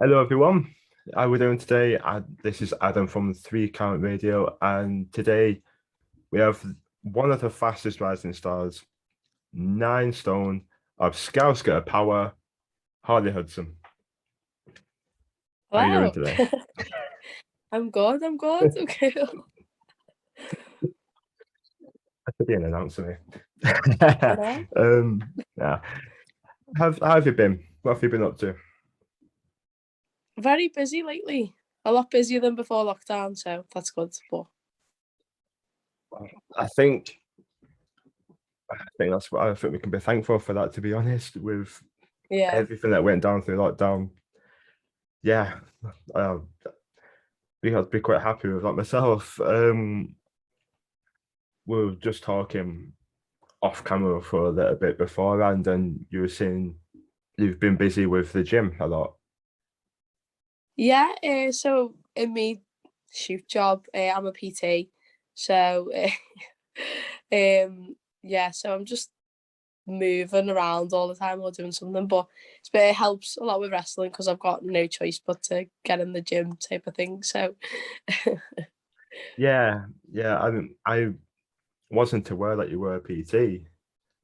Hello, everyone. How are we doing today? This is Adam from 3 Count Radio, and today we have one of the fastest rising stars, 9 stone of Scouse power, Harley Hudson. How are you doing Hello. today? I'm good. I'm good. Okay. That could be an announcer. I know. Yeah. How have you been? What have you been up to? Very busy lately. A lot busier than before lockdown, so that's good. But I think that's what I think we can be thankful for that, to be honest, with yeah, everything that went down through lockdown. Yeah, uh, we had to be quite happy with that myself. We were just talking off camera for a little bit beforehand, and you were saying you've been busy with the gym a lot. yeah. So in me shoot job, I'm a PT. So, yeah. So I'm just moving around all the time or doing something. But it helps a lot with wrestling because I've got no choice but to get in the gym type of thing. So, Yeah, yeah. I wasn't aware that you were a PT.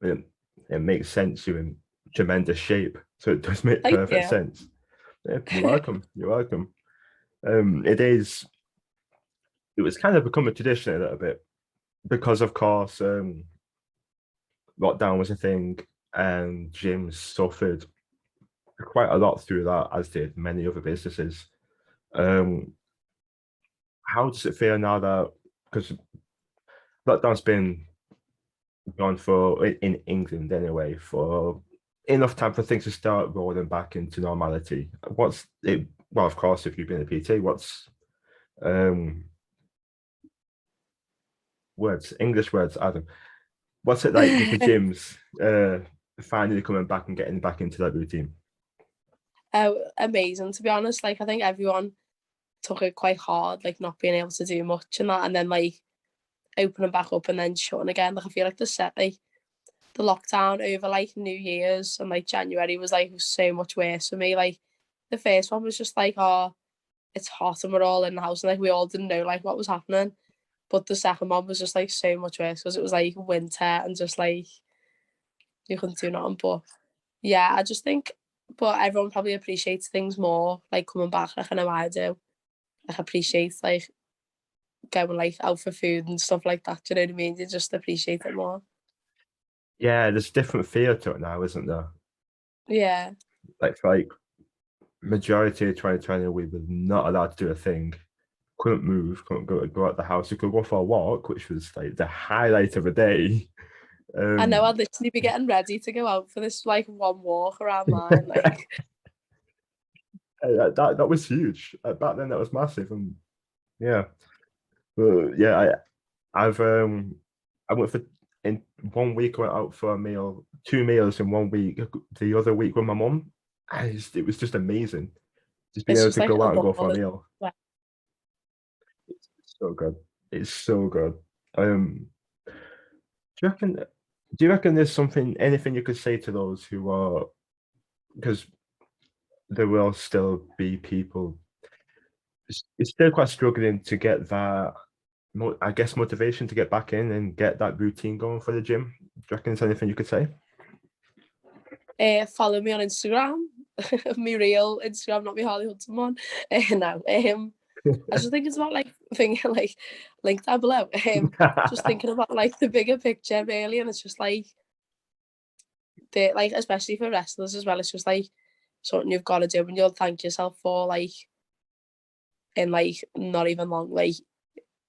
It, it makes sense. You're in tremendous shape, so it does make thank perfect you. sense. Yeah, you're welcome. You're welcome. It is. It was kind of become a tradition a little bit because, of course, lockdown was a thing, and gyms suffered quite a lot through that, as did many other businesses. Um, how does it feel now that because lockdown's been gone for in England anyway for enough time for things to start rolling back into normality? What's it? Well, of course, if you've been a PT, what's um words, English words, Adam? What's it like with the gyms finally coming back and getting back into that routine? Amazing to be honest. Like I think everyone took it quite hard, like not being able to do much and that, and then like opening back up and then shutting again. Like I feel like the lockdown over like New Year's and like January was like so much worse for me. Like the first one was just like, oh, it's hot and we're all in the house and like we all didn't know like what was happening. But the second one was just like so much worse because it was like winter and just like you couldn't do nothing. But yeah, I just think, but everyone probably appreciates things more like coming back. Like I know I do. Like appreciate like going like out for food and stuff like that. Do you know what I mean? You just appreciate it more. Yeah, there's different feel to it now, isn't there? Yeah. Like majority of 2020, we were not allowed to do a thing. Couldn't move, couldn't go out the house. You could go for a walk, which was like the highlight of the day. I know Um, I'd literally be getting ready to go out for this like one walk around mine. Like that was huge. Back then, that was massive, and yeah, but yeah, I went for in one week. I went out for a meal, 2 meals in one week. The other week with my mum, it was just amazing. Just being it's able just to like go a out and go for ball. a meal. Like, It's so good. It's so good. Um, do you reckon? Do you reckon there's anything you could say to those who are because there will still be people. It's still quite struggling to get that. I guess motivation to get back in and get that routine going for the gym. Do you reckon there's anything you could say? follow me on Instagram, me real Instagram, not me Harley Hudson one. No, I just think it's about like thinking like link down below. Just thinking about like the bigger picture really, and it's just like the like especially for wrestlers as well. It's just like something you've got to do, and you'll thank yourself for like in like not even long. Like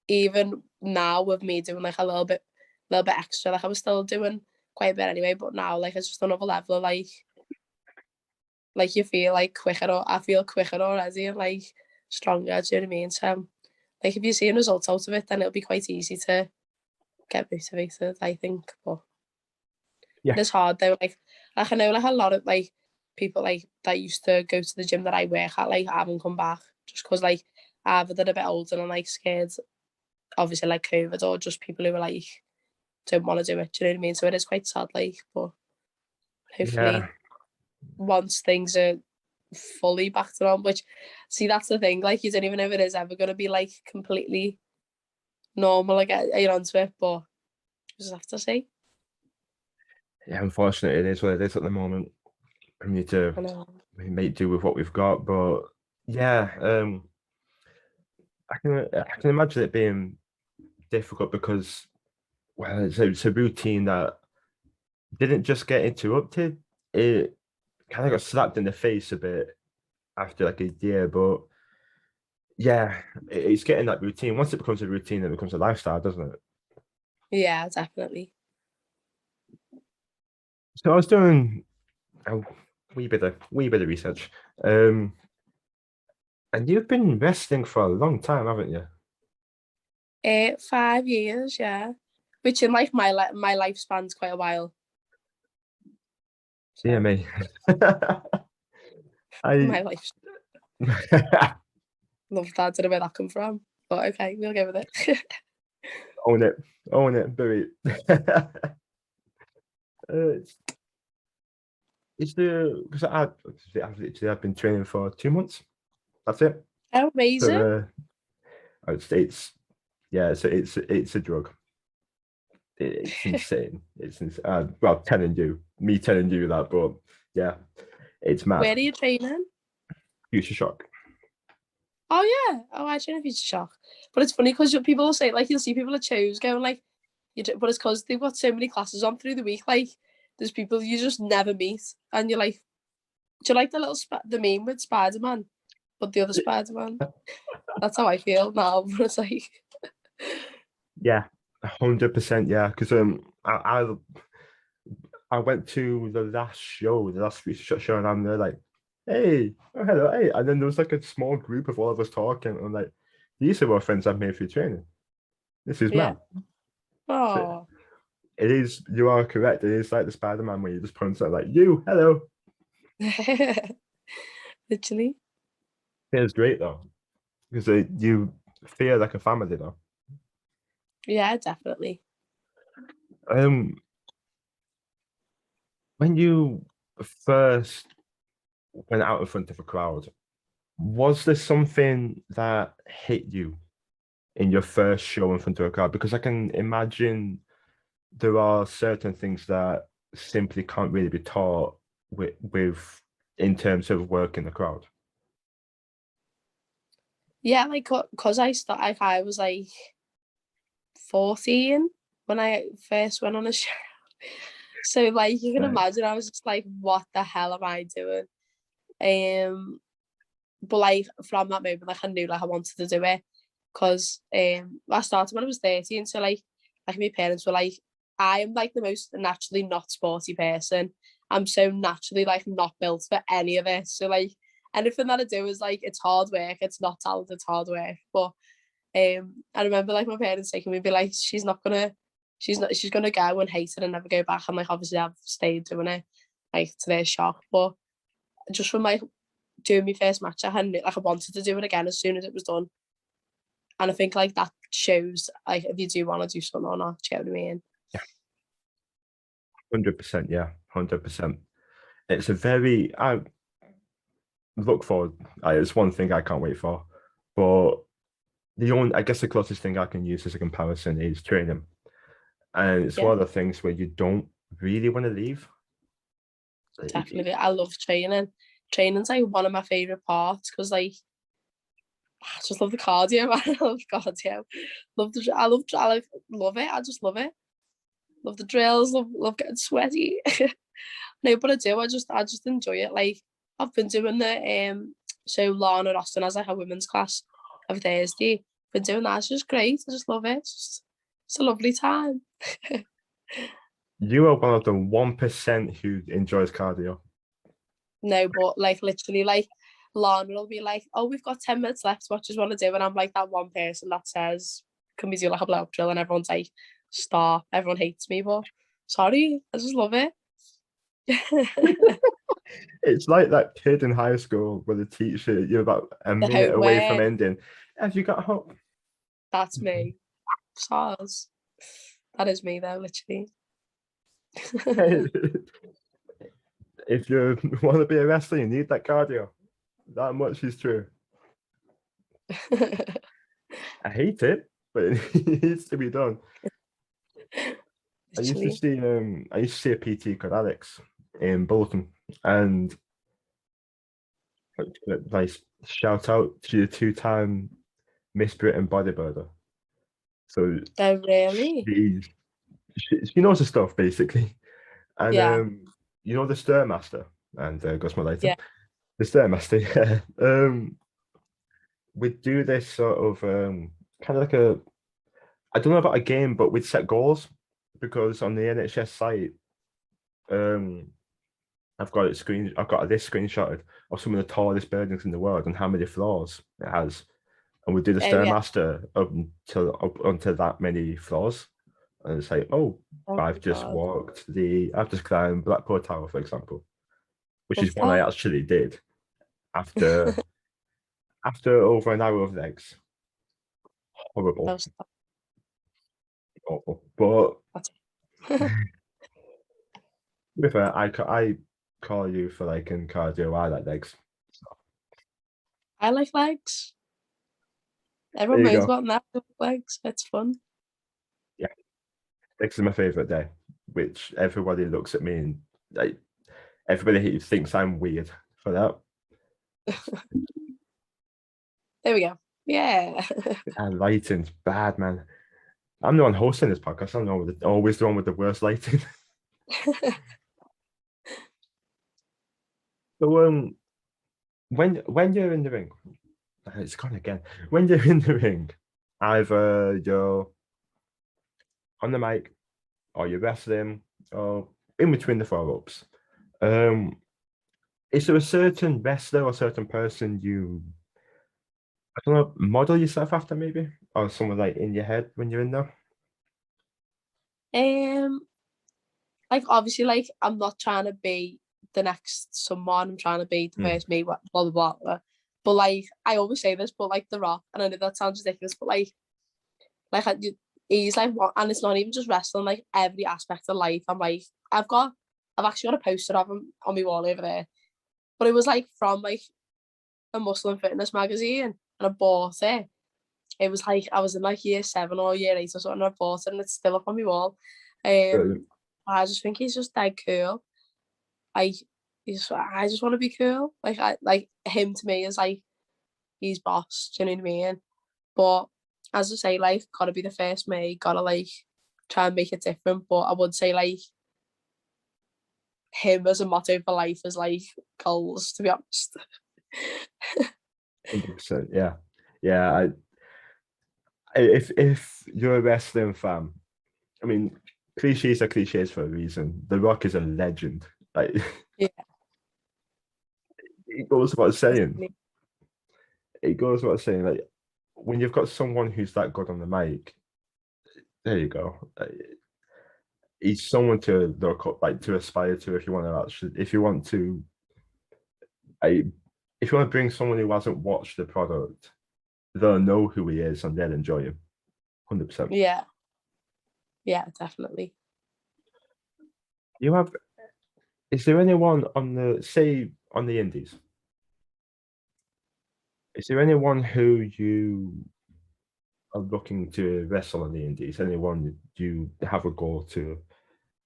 even now with me doing like little bit extra, like I was still doing quite a bit anyway, but now like it's just another level of like you feel like quicker or I feel quicker already and like stronger, do you know what I mean? So like if you're seeing results out of it then it'll be quite easy to get motivated, I think. But Yeah, it is hard though, like I know like a lot of like people like that used to go to the gym that I work at like haven't come back just because like either they're a bit older and like scared obviously like COVID or just people who are like don't want to do it, do you know what I mean? So it is quite sad like, but yeah, hopefully once things are fully back to normal. Which, see, that's the thing. Like, you don't even know if it is ever going to be like completely normal again. You're onto it, but you just have to see. Yeah, unfortunately, it is what it is at the moment. We need I to know. make do with what we've got, but yeah, I can imagine it being difficult because well, it's a routine that didn't just get interrupted; it kind of got slapped in the face a bit after like a year. But yeah, it's getting that routine. Once it becomes a routine, it becomes a lifestyle, doesn't it? Yeah, definitely. So I was doing a wee bit of research, and you've been wrestling for a long time, haven't you? 5 years, yeah. Which in like my lifespan's quite a while. Yeah, So me. my I life. Love that. Don't know where that come from, but okay, we'll go with it. own it, own it, bury it. It's because I've been training for 2 months. That's it. Oh, amazing. For it's yeah, it's a drug. It's insane. It's insane. Well, me telling you that, but yeah, it's mad. Where are you training? Future shock. Oh yeah. Oh, I train in Future Shock. But it's funny because people will say, like, you'll see people at shows going like, but it's because they've got so many classes on through the week. Like, there's people you just never meet, and you're like, do you like the the meme with SpiderMan, but the other SpiderMan? That's how I feel now. But it's like, Yeah, 100%. Yeah, because I went to the last show, the last Future show, and I'm there like, hey, oh, hello, hey, and then there was like a small group of all of us talking. And I'm like, these are our friends I've made through training. This is yeah. mad. So Oh, it is. You are correct. It is like the Spider-Man where you just point out like, you, hello. literally. It's great though because you feel like a family though. Yeah, definitely. Um, when you first went out in front of a crowd, was there something that hit you in your first show in front of a crowd? Because I can imagine there are certain things that simply can't really be taught with in terms of working the crowd. Yeah, like, cause I was like 14 when I first went on a show. So like you can Right. imagine, I was just like, what the hell am I doing? But like from that moment, like I knew like I wanted to do it because I started when I was 13. So like my parents were like, I am like the most naturally not sporty person. I'm so naturally like not built for any of it. So like anything that I do is like it's hard work. It's not talent. It's hard work. But I remember like my parents taking me, be like, she's gonna go and hate it and never go back. And like obviously I've stayed doing it, like to their shock. But just from like doing my first match, I had like I wanted to do it again as soon as it was done. And I think like that shows like if you do want to do something or not. Do you know what I mean? Yeah, 100%. Yeah, 100%. It's a very I look forward. It's one thing I can't wait for, but the only I guess the closest thing I can use as a comparison is training, and it's Yeah, one of the things where you don't really want to leave. definitely. I love training. Training's like one of my favorite parts because like I just love the cardio, man. I love cardio. Love it. I just love it. Love the drills. Love getting sweaty. No, but I do. I just enjoy it. Like I've been doing the so Lana Austin has like a women's class every Thursday. Been doing that. It's just great. I just love it. It's a lovely time. You are one of the 1% who enjoys cardio. No, but like literally, like Lana will be like, "Oh, we've got 10 minutes left. What do you want to do?" And I'm like that one person that says, "Can we do like a blow up drill?" And everyone's like, "Stop!" Everyone hates me, but sorry, I just love it. It's like that kid in high school where the teacher, you're about a The minute away from homework, ending. Have you got hope? that's me. SARS. That is me though, literally. If you want to be a wrestler, you need that cardio. That much is true. I hate it, but it needs to be done. I used to see a PT called Alex in Bolton, and like shout out to the two-time Miss Britain bodybuilder. So Oh, really? she knows the stuff basically, and Yeah, you know the Stairmaster and Gus later. yeah. The Stairmaster, yeah. We'd do this sort of kind of like I don't know about a game, but we'd set goals because on the NHS site, um, I've got this screenshotted of some of the tallest buildings in the world and how many floors it has, and we do the Oh, yeah. Stairmaster up until that many floors, and it's like, oh, Oh my God. I've just climbed Blackpool Tower, for example, which Love is one I that. actually did after over an hour of legs. That Horrible, was awful. But that's with it, I call you for like in cardio. I like legs. I like legs. There Everyone you knows go. about that. Legs. It's fun. Yeah, legs is my favorite day. Which everybody looks at me and like everybody thinks I'm weird for that. There we go. Yeah. And lighting's bad, man. I'm the one hosting this podcast. I'm always the one with the worst lighting. So when you're in the ring, it's gone again. When you're in the ring, either you're on the mic or you're wrestling or in between the four ups. Is there a certain wrestler or certain person you I don't know model yourself after maybe, or someone like in your head when you're in there? um, like obviously, like I'm not trying to be the next someone. I'm trying to be the Mm. first me. Blah blah blah. Blah. But like I always say this, but like The Rock, and I know that sounds ridiculous, but he's like what, and it's not even just wrestling. Like every aspect of life, I'm like I've actually got a poster of him on my wall over there. But it was like from like a Muscle and Fitness magazine, and I bought it. It was like I was in like year 7 or year 8 or something. And I bought it, and it's still up on my wall. Brilliant. I just think he's just dead cool. Like I just want to be cool. Like him to me is like he's boss. Do you know what I mean? But as I say, like gotta be the first me. Gotta like try and make it different. But I would say like him as a motto for life is like goals. To be honest. 100%. Yeah, yeah. If you're a wrestling fan, I mean, cliches are cliches for a reason. The Rock is a legend. Like Yeah. it goes without saying. Definitely. It goes without saying. Like when you've got someone who's that good on the mic, there you go. He's someone to look up, like to aspire to. If you want to I, if you want to bring someone who hasn't watched the product, they'll know who he is and they'll enjoy him. 100%. Yeah. Yeah, definitely. You have Is there anyone on the indies? Is there anyone who you are looking to wrestle on the indies? Anyone you have a goal to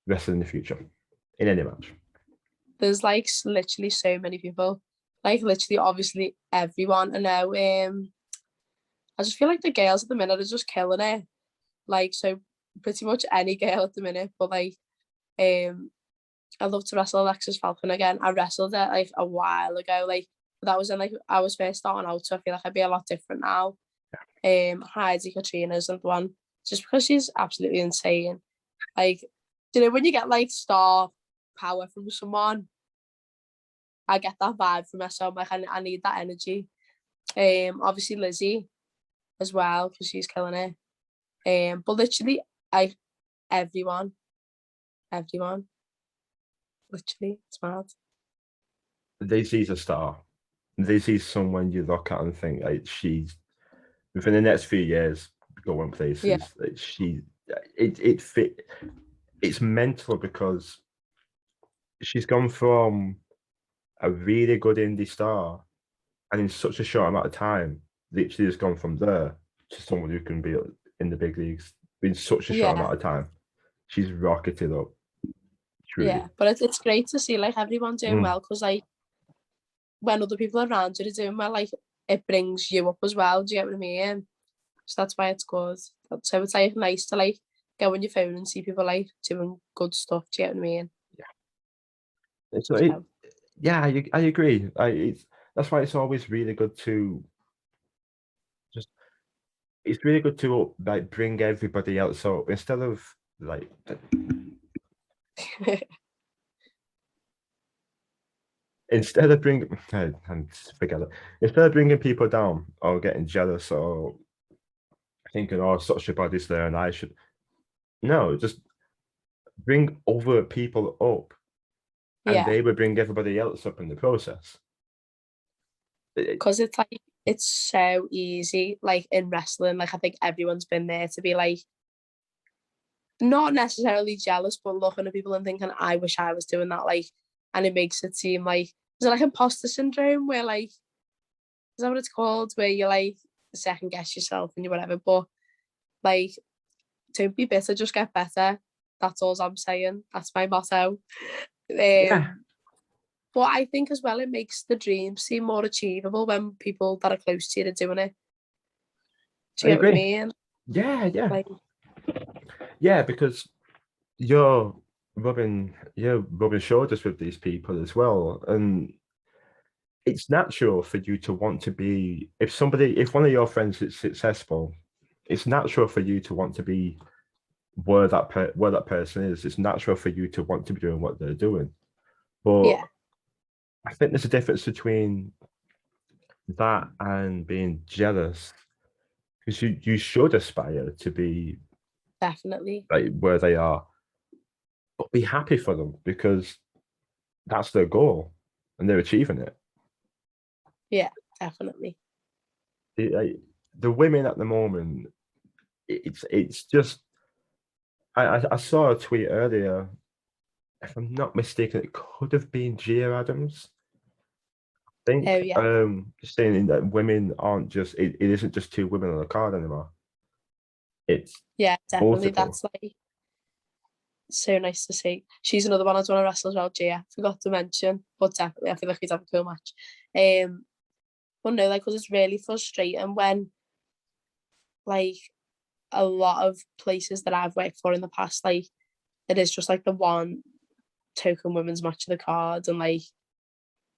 wrestle in the future in any match? There's like literally so many people. Like literally obviously everyone. I know I just feel like the girls at the minute are just killing it. Like so pretty much any girl at the minute. But like I love to wrestle Alexis Falcon again. I wrestled it like a while ago. Like that was in like I was first starting out, so I feel like I'd be a lot different now. Heidi Katrina's another one. Just because she's absolutely insane. Like, you know, when you get like star power from someone, I get that vibe from her. So I'm like, I need that energy. Obviously Lizzie as well because she's killing it. But literally, I everyone, everyone, literally, it's mad. They see a star. They see someone you look at and think like she's within the next few years going Yeah, places. Like it fit. It's mental because she's gone from a really good indie star and in such a short amount of time, literally has gone from there to someone who can be in the big leagues in such a short Yeah, amount of time. She's rocketed up, truly. yeah. But it's great to see like everyone doing Mm. well, because like when other people around you are doing well, like it brings you up as well. Do you get what I mean? So that's why it's good. So it's like nice to like go on your phone and see people like doing good stuff. Do you get what I mean? It's So yeah, I agree. That's why it's always really good to just it's really good to like bring everybody else up instead of like instead of bringing and forget it. Instead of bringing people down or getting jealous or thinking, oh, such a body's there and I should no, just bring other people up and yeah, they would bring everybody else up in the process. It- because it's like it's so easy. Like in wrestling, like I think everyone's been there to be like not necessarily jealous, but looking at people and thinking, I wish I was doing that. Like, and it makes it seem like is it like imposter syndrome where like is that what it's called? Where you like second guess yourself and you whatever. But like don't be bitter, just get better. That's all I'm saying. That's my motto. yeah, But I think as well it makes the dream seem more achievable when people that are close to you are doing it. Do I you get what I agree. mean? Yeah, Like, yeah, because you're you're rubbing shoulders with these people as well, and it's natural for you to want to be if one of your friends is successful, it's natural for you to want to be where that person is. It's natural for you to want to be doing what they're doing. But yeah, I think there's a difference between that and being jealous because you should aspire to be definitely. like where they are, but be happy for them because that's their goal and they're achieving it. Yeah, definitely. The women at the moment, it's just I saw a tweet earlier. If I'm not mistaken, it could have been Gia Adams. I Oh think yeah. just saying that women aren't just it isn't just two women on a card anymore. It's Yeah, definitely. multiple. That's like so nice to see. She's another one I'd want to wrestle as well, Gia. Forgot to mention, but definitely I feel like we'd have a cool match. But no, like, because it's really frustrating when like a lot of places that I've worked for in the past, like it is just like the one token women's match of the card, and like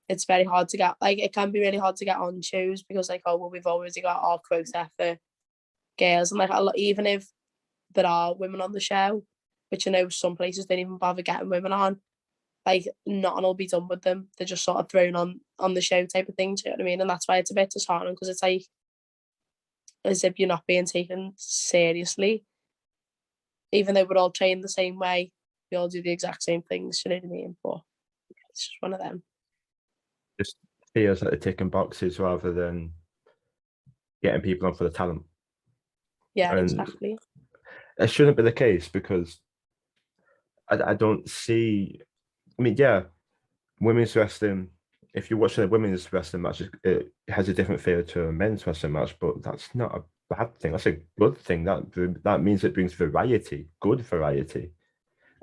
it's very hard to get. Like it can be really hard to get on shows because like oh well we've already got our quota for girls, and like a lot, even if there are women on the show, which I know some places don't even bother getting women on. Like nothing will be done with them. They're just sort of thrown on the show type of thing. Do you know what I mean? And that's why it's a bit disheartening because it's like as if you're not being taken seriously, even though we're all trained the same way. We all do the exact same things. You know what I mean? But it's just one of them. Just feels like they're ticking boxes rather than getting people on for the talent. Yeah, And exactly. it shouldn't be the case because I don't see. I mean, yeah, women's wrestling. If you're watching a women's wrestling match, it has a different feel to a men's wrestling match, but that's not a bad thing. That's a good thing. That means it brings variety, good variety.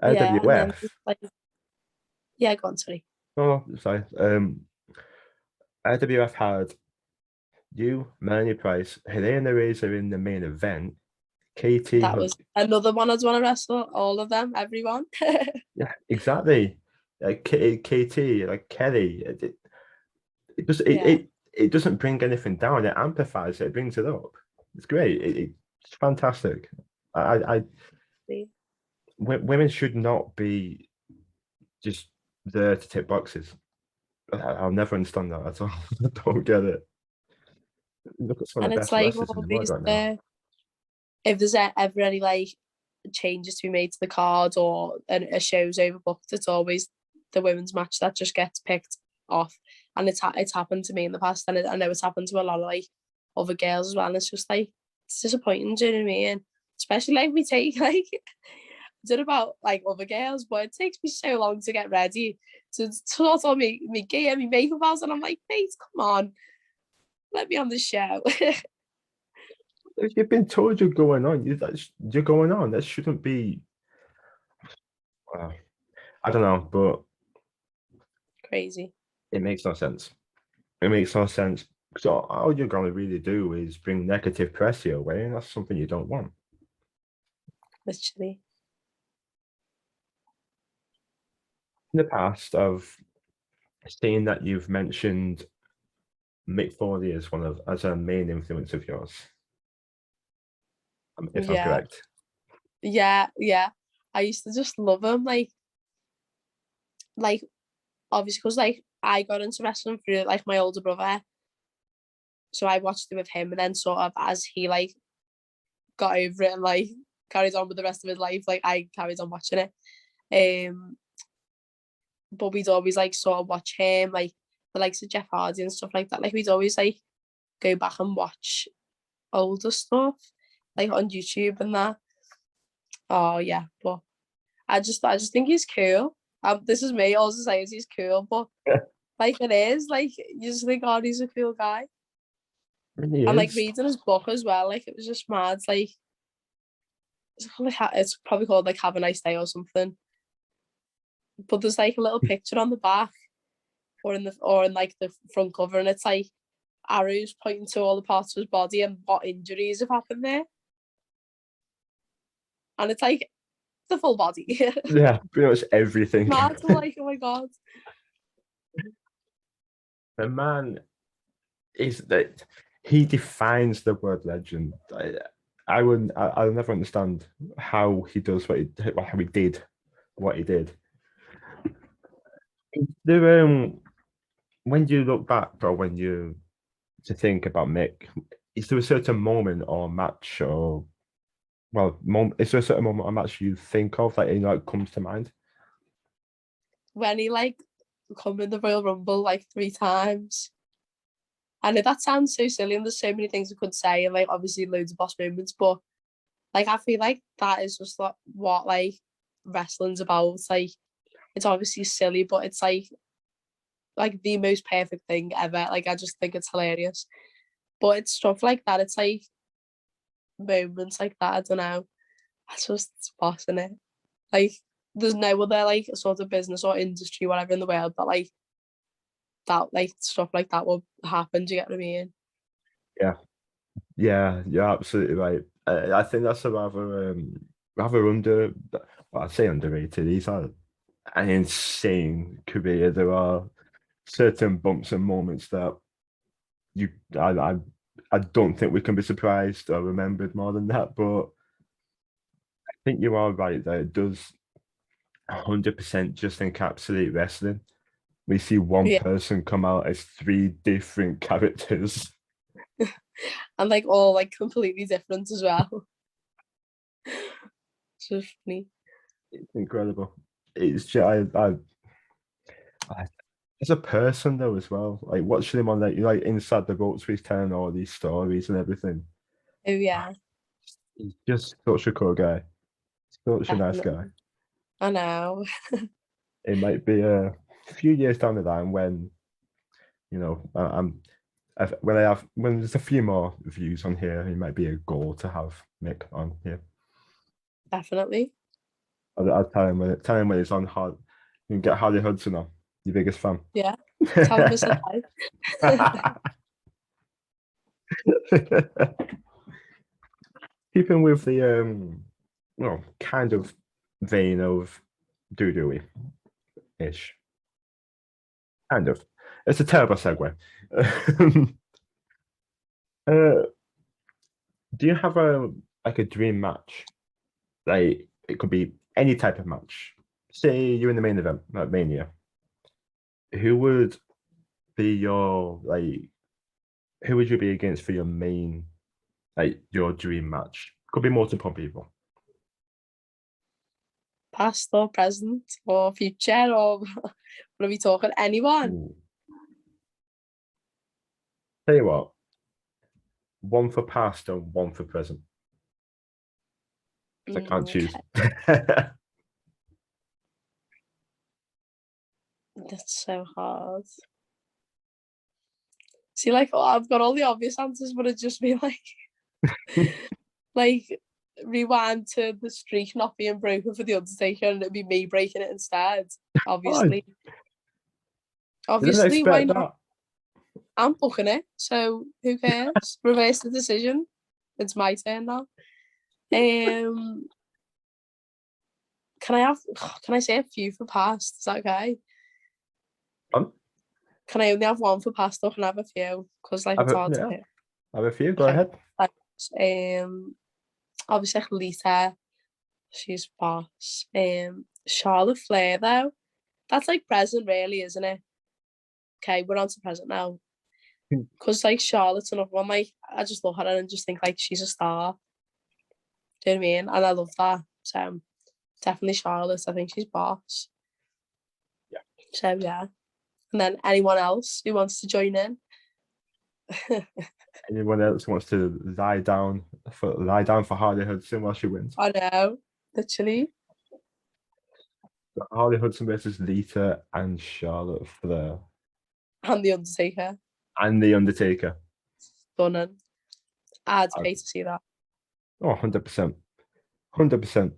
Yeah, and then LWF. like yeah, go on, sorry. Oh, sorry. LWF had you, Melanie Price, Helena Razor in the main event. Katie, That was another one I'd want to wrestle. All of them, everyone. yeah, exactly. KT, like Kelly. It just Yeah. it doesn't bring anything down. It amplifies it. It brings it up. It's great. It's fantastic. I women should not be just there to tick boxes. I'll never understand that at all. I don't get it. Look at some of And the it's best like wrestlers in the world always right now. if there's ever any like changes to be made to the card or a show's overbooked, it's always the women's match that just gets picked off. And it's happened to me in the past, and I know it's happened to a lot of like other girls as well. And it's just like it's disappointing, do you know what I mean? Especially like we take like I don't know about like other girls, but it takes me so long to get ready to sort on me gear, me makeup house, and I'm like, mate, come on. let me on the show. If you've been told you're going on, you're going on. That shouldn't be. I don't know, but Crazy. it makes no sense. It makes no sense. So all you're gonna really do is bring negative press your way, and that's something you don't want. Literally. In the past, I've seen that you've mentioned Mick Foley as a main influence of yours. If I'm Yeah. correct. Yeah. I used to just love him. Like obviously, because like I got into wrestling through like my older brother. So I watched it with him, and then sort of as he like got over it and like carried on with the rest of his life, like I carried on watching it. But we'd always like sort of watch him, like the likes of Jeff Hardy and stuff like that. Like we'd always like go back and watch older stuff, like on YouTube and that. Oh yeah, but I just think he's cool. This is me. All say is he's cool, but like it is like you just think, oh, he's a cool guy. Really And like is. reading his book as well, like it was just mad. Like it's probably called like Have a Nice Day or something. But there's like a little picture on the back, or in like the front cover, and it's like arrows pointing to all the parts of his body and what injuries have happened there. And it's like the full body. Yeah, pretty much everything. Mad, like, oh my god. The man is that he defines the word legend. I'll never understand how he does how he did what he did. There, when you look back or when you to think about Mick, is there a certain moment or match or is there a certain moment or match you think of that like comes to mind? When he like come in the Royal Rumble like 3 times. I know that sounds so silly, and there's so many things I could say, and like obviously loads of boss moments, but like I feel like that is just like what like wrestling's about. Like it's obviously silly, but it's like the most perfect thing ever. Like I just think it's hilarious. But it's stuff like that. It's like moments like that. I don't know. That's just boss, in it. Like there's no other like sort of business or industry, whatever in the world that like stuff like that will happen. Do you get what I mean? Yeah, you're absolutely right. I think that's a rather well, I'd say underrated. He's had an insane career. There are certain bumps and moments that you I don't think we can be surprised or remembered more than that. But I think you are right that it does 100% just encapsulate wrestling. We see one Yeah, person come out as 3 different characters. and like all like completely different as well. It's just funny. It's incredible. It's just, I as a person though as well, like watching him on like like inside the ropes, where he's telling all these stories and everything. Oh yeah, He's just such a cool guy, such a nice guy. definitely. I know. It might be a few years down the line when you know when there's a few more views on here, it might be a goal to have Mick on here. Definitely. I'll tell him when it's on. You can get Harley Hudson on. Your biggest fan. Yeah. Tell him it's alive. Keeping with the kind of vein of doo ish. Kind of. It's a terrible segue. uh, do you have a dream match? Like it could be any type of match. Say you're in the main event, like Mania. Who would be your like? Who would you be against for your main, like your dream match? Could be multiple people. Past or present or future or what are we talking? Anyone? Ooh. Tell you what, one for past and one for present. 'Cause I can't choose. Okay. That's so hard. See, like, oh, I've got all the obvious answers, but it'd just be like rewind to the streak not being broken for the Undertaker, and it'd be me breaking it instead. Obviously, Didn't why expect not? that. I'm booking it, so who cares? Reverse the decision. It's my turn now. Can I say a few for past? Is that okay? Can I only have one for past, or can I have a few? Because like it's hard to pick. I have a few. Go Okay. ahead. Obviously Lita, she's boss. Charlotte Flair though, that's like present really, isn't it? Okay, we're on to present now. Because like Charlotte's another one, like I just look at her and just think like she's a star. Do you know what I mean? And I love that. So definitely Charlotte. I think she's boss. Yeah. So yeah. And then anyone else who wants to join in? Anyone else wants to lie down for Harley Hudson while she wins? I know, literally. Harley Hudson versus Lita and Charlotte Flair. And the Undertaker. And the Undertaker. Stunning. I'd pay to see that. Oh, 100%. 100%.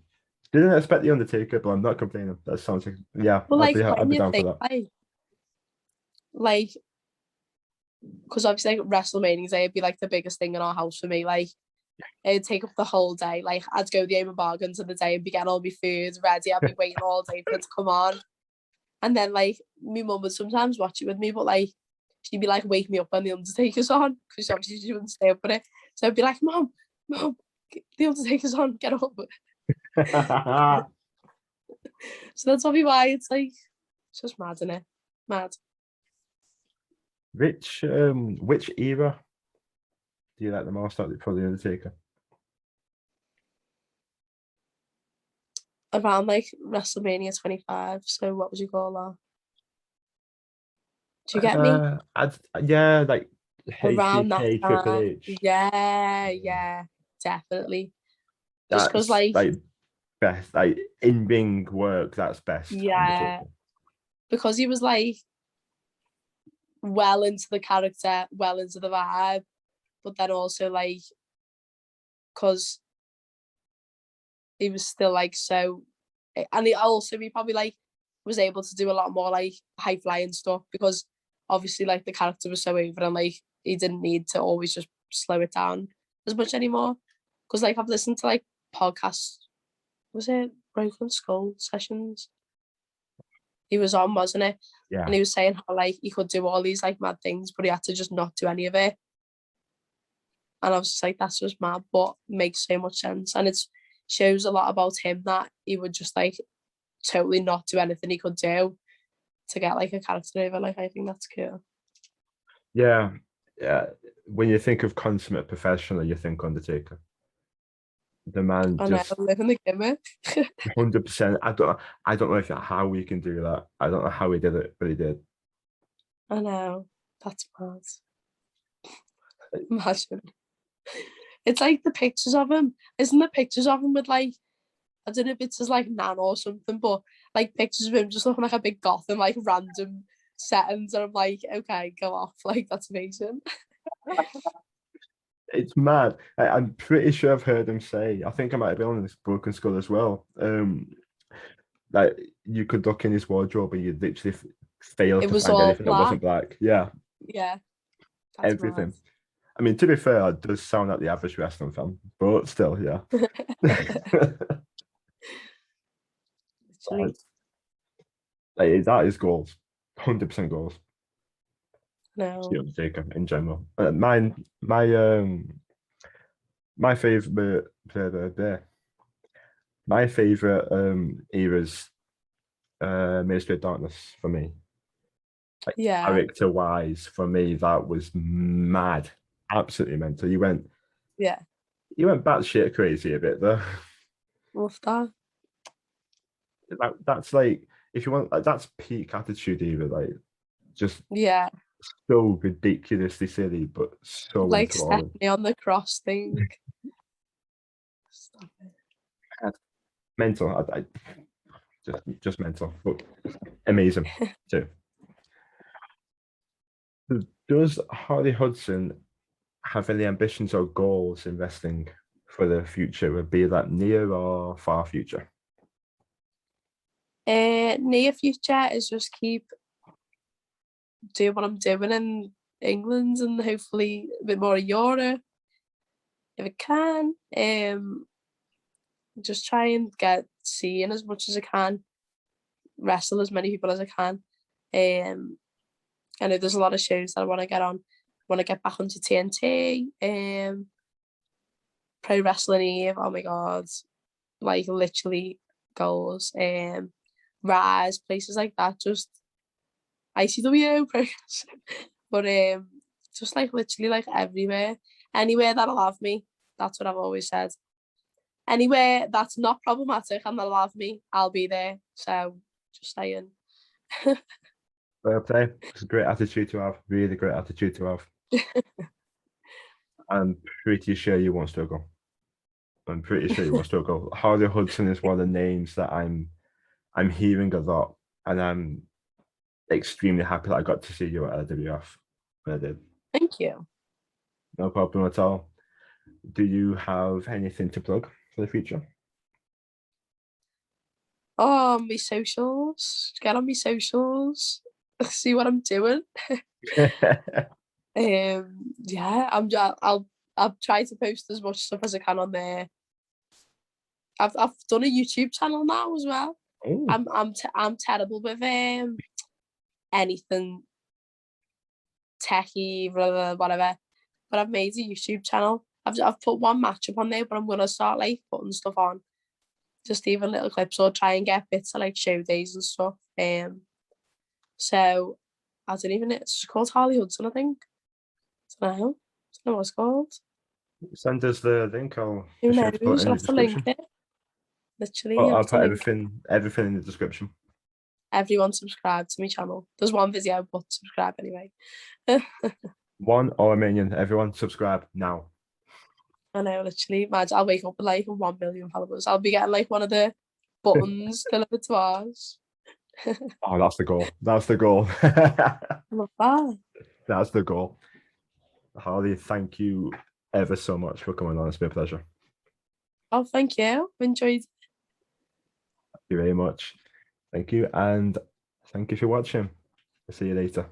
Didn't expect the Undertaker, but I'm not complaining. That sounds like, yeah, well, I'd be down for that. Like, because obviously like, WrestleMania Day would be like the biggest thing in our house for me. Like, it'd take up the whole day. Like, I'd go the Home and Bargains of the day and be getting all my food ready. I'd be waiting all day for it to come on. And then, like, my mum would sometimes watch it with me, but, like, she'd be like, wake me up when the Undertaker's on, because obviously she wouldn't stay up with it. So I'd be like, Mum, the Undertaker's on, get up. So that's probably why it's like, it's just mad, isn't it? Mad. Which era do you like the most out for the Undertaker? Around like WrestleMania 25. So what would you call that? Do you get me? Yeah, like Around that HBK, time. Triple H. Yeah, definitely. That's Just because like best, like in ring work, that's best. Yeah, because he was like well into the character, well into the vibe, but then also like because he was still like so, and he probably like was able to do a lot more like high flying stuff because obviously like the character was so over and like he didn't need to always just slow it down as much anymore. Because like I've listened to like podcasts, was it Broken Skull sessions? He was on, wasn't it? Yeah. And he was saying how like he could do all these like mad things, but he had to just not do any of it. And I was just like, that's just mad, but makes so much sense. And it shows a lot about him that he would just like totally not do anything he could do to get like a character over. Like, I think that's cool. Yeah. When you think of consummate professional, you think Undertaker. The man just living the gimmick. 100%. I don't know how we can do that. I don't know how he did it, but he did. I know. That's mad. Imagine. It's like the pictures of him. Isn't the pictures of him with like, I don't know if it's his like nan or something, but like pictures of him just looking like a big goth in like random settings, and I'm like, okay, go off. Like, that's amazing. It's mad. I'm pretty sure I've heard him say, I think I might have been on this Broken Skull as well. Like you could look in his wardrobe and you'd literally fail to find anything that wasn't black. Yeah. Yeah. Everything. Mad. I mean, to be fair, it does sound like the average wrestling fan, but still, yeah. That is goals. 100% goals. No. The Undertaker in general. My favorite era's Ministry of Darkness for me. Like, character wise, for me, that was mad. Absolutely mental. You went batshit crazy a bit though. Love that. That's like, if you want, like, that's peak attitude era, like just so ridiculously silly, but so like Stephanie on the cross thing. Stop it. Mental. Just mental, but amazing too. Does Harley Hudson have any ambitions or goals investing for the future? Would be that near or far future? Near future is just keep doing what I'm doing in England and hopefully a bit more of Europe if I can. Just try and get seeing as much as I can, wrestle as many people as I can. I know there's a lot of shows that I want to get on. I want to get back onto TNT, Pro Wrestling Eve. Oh my god, like literally goals. Rise, places like that. Just ICW, Pro Wrestling. But just like literally like everywhere, anywhere that'll have me. That's what I've always said. Anywhere that's not problematic and they'll have me, I'll be there. So just saying. Fair play. It's a great attitude to have. Really great attitude to have. I'm pretty sure you won't struggle. I'm pretty sure you won't struggle. Harley Hudson is one of the names that I'm hearing a lot, and I'm extremely happy that I got to see you at LWF when I did. Thank you. No problem at all. Do you have anything to plug for the future? Oh, my socials. Get on my socials. See what I'm doing. Yeah, I'll try to post as much stuff as I can on there. I've done a YouTube channel now as well. Oh, I'm terrible with anything techie, whatever. But I've made a YouTube channel. I've put one match up on there, but I'm gonna start like putting stuff on. Just even little clips or try and get bits of like show days and stuff. So I don't even know. It's called Harley Hudson, I think. I don't know what it's called. send us the link. I'll Who be sure to put knows? it in I'll the have to link description. it. Literally, Oh, you I'll have to put link everything in the description. everyone subscribe to my channel. There's one video, but subscribe anyway. One or a million. Everyone subscribe now. I know, literally. Imagine I'll wake up with like 1 million followers. I'll be getting like one of the buttons delivered to ours. Oh, that's the goal. That's the goal. I love that. That's the goal. Harley, thank you ever so much for coming on. It's been a pleasure. Oh, thank you. Enjoyed. Thank you very much. Thank you. And thank you for watching. I'll see you later.